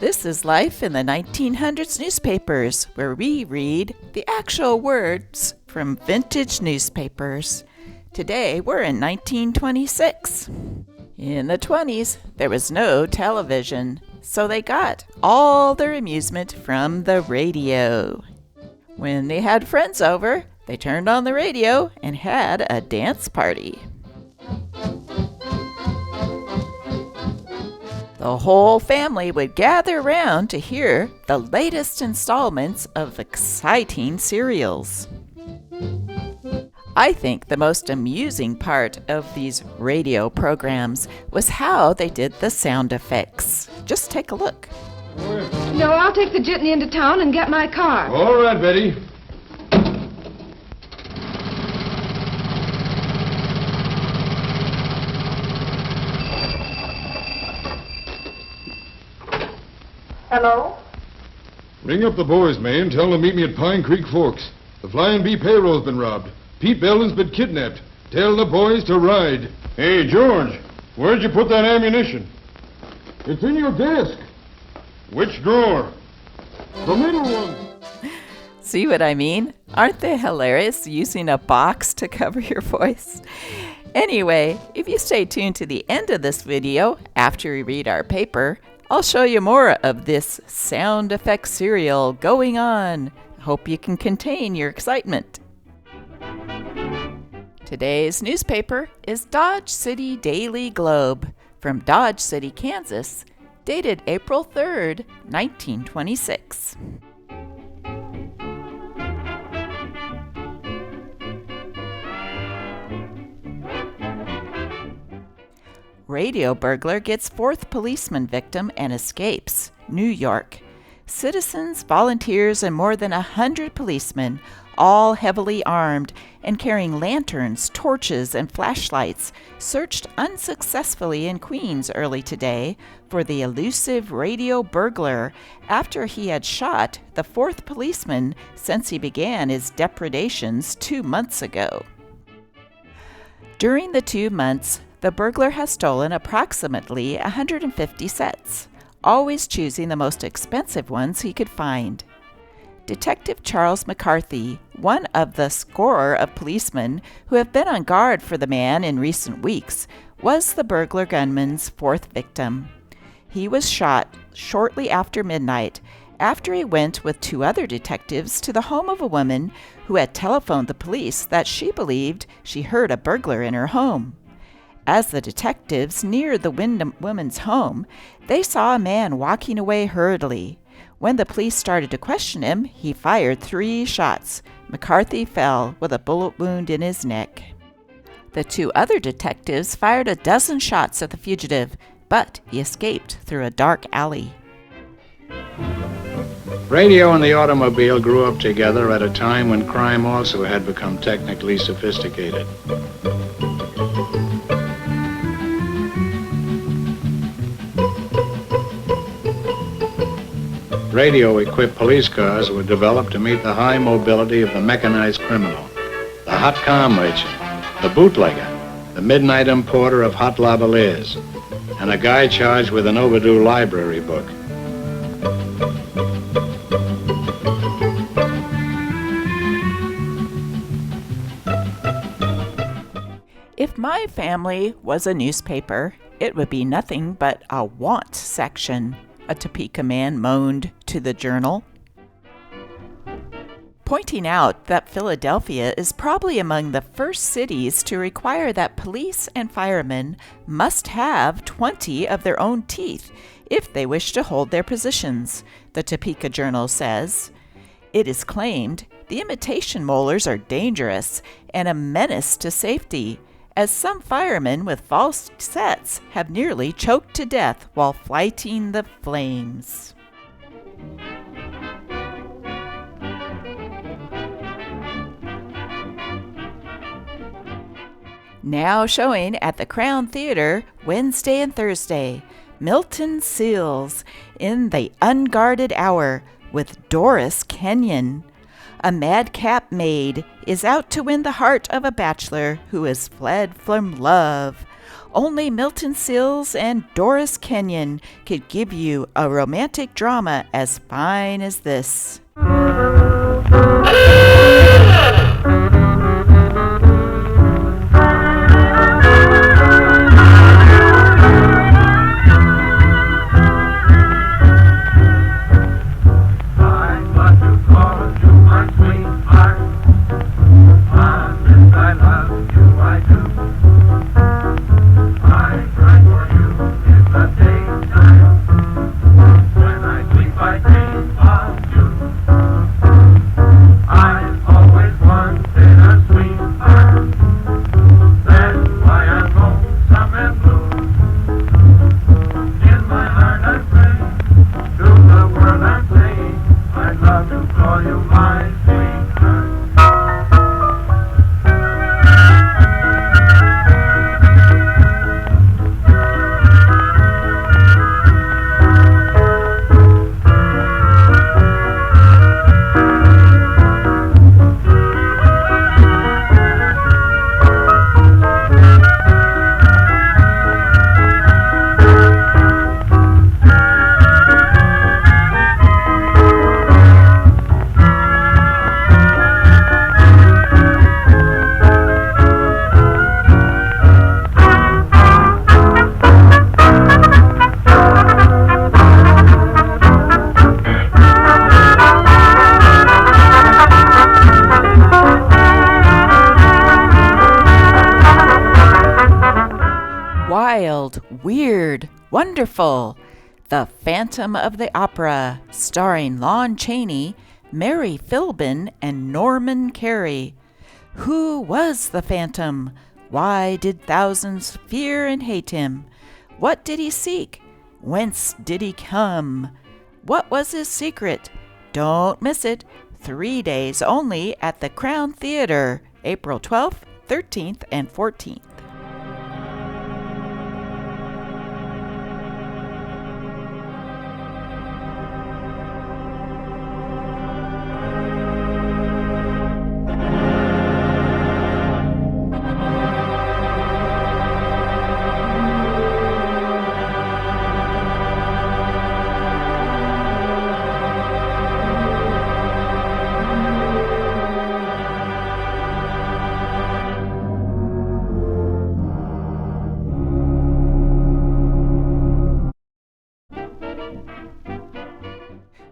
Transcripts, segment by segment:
This is Life in the 1900s newspapers, where we read the actual words from vintage newspapers. Today, we're in 1926. In the 20s, there was no television, so they got all their amusement from the radio. When they had friends over, they turned on the radio and had a dance party. The whole family would gather around to hear the latest installments of exciting serials. I think the most amusing part of these radio programs was how they did the sound effects. Just take a look. No, I'll take the jitney into town and get my car. All right, Betty. Hello? Ring up the boys, May, and tell them to meet me at Pine Creek Forks. The Flying Bee payroll's been robbed. Pete Belden's been kidnapped. Tell the boys to ride. Hey, George, where'd you put that ammunition? It's in your desk. Which drawer? The middle one. See what I mean? Aren't they hilarious using a box to cover your voice? Anyway, if you stay tuned to the end of this video after we read our paper, I'll show you more of this sound effect serial going on. Hope you can contain your excitement. Today's newspaper is Dodge City Daily Globe from Dodge City, Kansas, dated April 3rd, 1926. Radio burglar gets fourth policeman victim and escapes. New York. Citizens, volunteers, and more than 100 policemen, all heavily armed and carrying lanterns, torches, and flashlights, searched unsuccessfully in Queens early today for the elusive radio burglar after he had shot the fourth policeman since he began his depredations 2 months ago. During the 2 months, the burglar has stolen approximately 150 sets, always choosing the most expensive ones he could find. Detective Charles McCarthy, one of the score of policemen who have been on guard for the man in recent weeks, was the burglar gunman's fourth victim. He was shot shortly after midnight after he went with 2 other detectives to the home of a woman who had telephoned the police that she believed she heard a burglar in her home. As the detectives neared the woman's home, they saw a man walking away hurriedly. When the police started to question him, he fired 3 shots. McCarthy fell with a bullet wound in his neck. The 2 other detectives fired a dozen shots at the fugitive, but he escaped through a dark alley. Radio and the automobile grew up together at a time when crime also had become technically sophisticated. Radio-equipped police cars were developed to meet the high mobility of the mechanized criminal, the hot car merchant, the bootlegger, the midnight importer of hot lavaliers, and a guy charged with an overdue library book. If my family was a newspaper, it would be nothing but a want section, a Topeka man moaned to the Journal, pointing out that Philadelphia is probably among the first cities to require that police and firemen must have 20 of their own teeth if they wish to hold their positions, the Topeka Journal says. It is claimed the imitation molars are dangerous and a menace to safety, as some firemen with false sets have nearly choked to death while fighting the flames. Now showing at the Crown Theater Wednesday and Thursday, Milton Sills in The Unguarded Hour with Doris Kenyon. A madcap maid is out to win the heart of a bachelor who has fled from love. Only Milton Sills and Doris Kenyon could give you a romantic drama as fine as this. Wild, weird, wonderful. The Phantom of the Opera, starring Lon Chaney, Mary Philbin, and Norman Carey. Who was the Phantom? Why did thousands fear and hate him? What did he seek? Whence did he come? What was his secret? Don't miss it. 3 days only at the Crown Theater, April 12th, 13th, and 14th.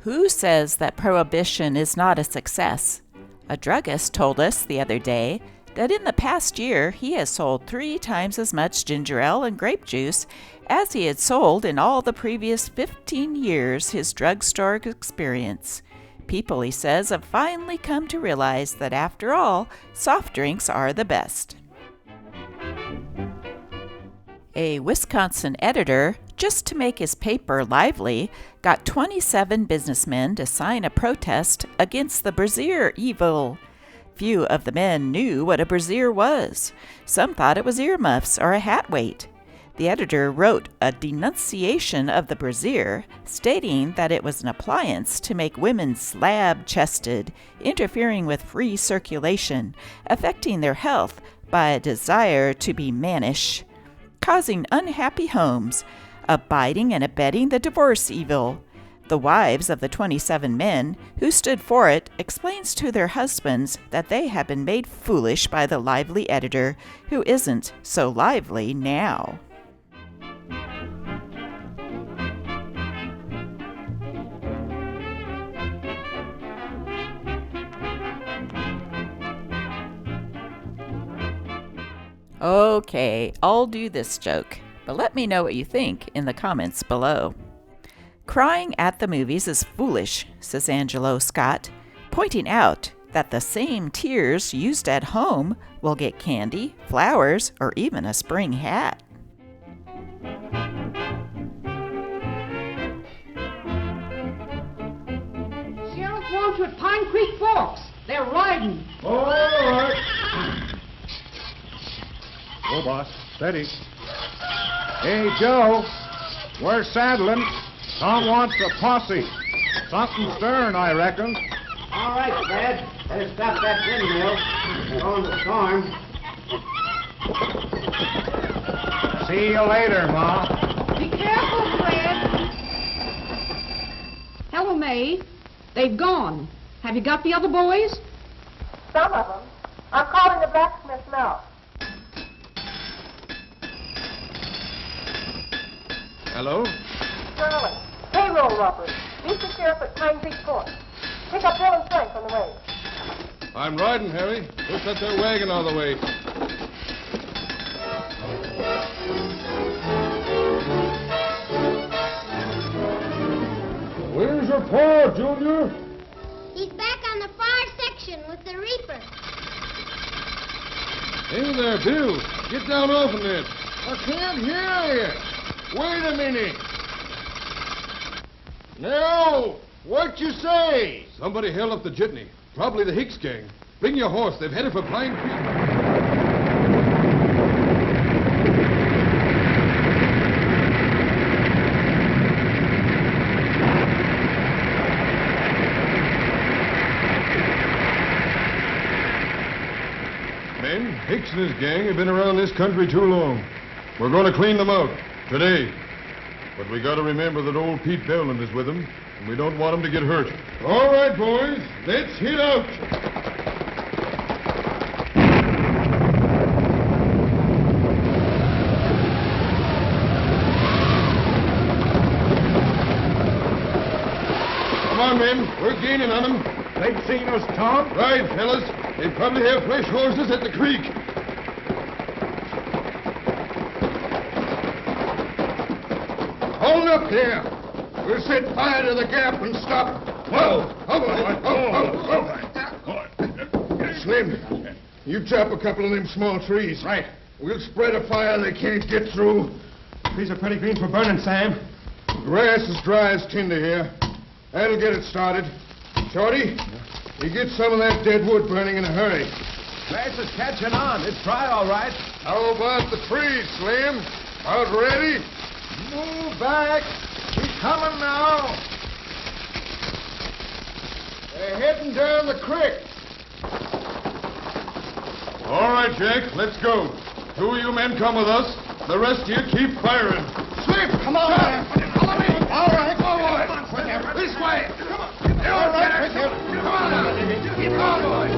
Who says that prohibition is not a success? A druggist told us the other day that in the past year he has sold 3 times as much ginger ale and grape juice as he had sold in all the previous 15 years his drugstore experience. People, he says, have finally come to realize that after all, soft drinks are the best. A Wisconsin editor, just to make his paper lively, got 27 businessmen to sign a protest against the brassiere evil. Few of the men knew what a brassiere was. Some thought it was earmuffs or a hat weight. The editor wrote a denunciation of the brassiere, stating that it was an appliance to make women slab-chested, interfering with free circulation, affecting their health by a desire to be mannish, causing unhappy homes, abiding and abetting the divorce evil. The wives of the 27 men who stood for it explains to their husbands that they have been made foolish by the lively editor, who isn't so lively now. Okay, I'll do this joke, but let me know what you think in the comments below. Crying at the movies is foolish, says Angelo Scott, pointing out that the same tears used at home will get candy, flowers, or even a spring hat. Sheriff wants you at Pine Creek Forks. They're riding. All right. Go, boss. Steady. Hey, Joe, we're saddling. Tom wants a posse. Something stern, I reckon. All right, Dad. Better stop that windmill. We're going to storm. See you later, Ma. Be careful, Fred. Hello, May. They've gone. Have you got the other boys? Some of them. I'm calling the blacksmith now. Hello? Sterling. Payroll robbery. Meet the sheriff at Pine Creek Fort. Pick up Bill and Frank on the way. I'm riding, Harry. Push that there wagon out of the way. Where's your pa, Junior? He's back on the far section with the reaper. Hey there, Bill. Get down off of it. I can't hear you. Wait a minute. No. What you say? Somebody held up the jitney. Probably the Hicks gang. Bring your horse. They've headed for Pine Creek. Men, Hicks and his gang have been around this country too long. We're going to clean them out today. But we got to remember that old Pete Belland is with them, and we don't want him to get hurt. All right, boys, let's hit out. Come on, men. We're gaining on them. They've seen us, Tom. Right, fellas. They probably have fresh horses at the creek. Hold up there. We'll set fire to the gap and stop. Whoa! Slim, you chop a couple of them small trees. Right. We'll spread a fire they can't get through. These are pretty green for burning, Sam. Grass is dry as tinder here. That'll get it started. Shorty, you get some of that dead wood burning in a hurry. Grass is catching on. It's dry, all right. How about the trees, Slim? Out ready? Move back. He's coming now. They're heading down the creek. All right, Jack, let's go. Two of you men come with us. The rest of you keep firing. Slip! Come on! Follow me! All right, forward! Come on, quicker! This way! Come on! All right, quicker! Come on now! Come on, boys!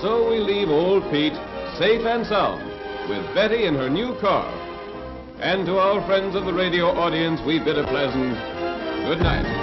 So we leave old Pete safe and sound with Betty in her new car. And to our friends of the radio audience, we bid a pleasant good night.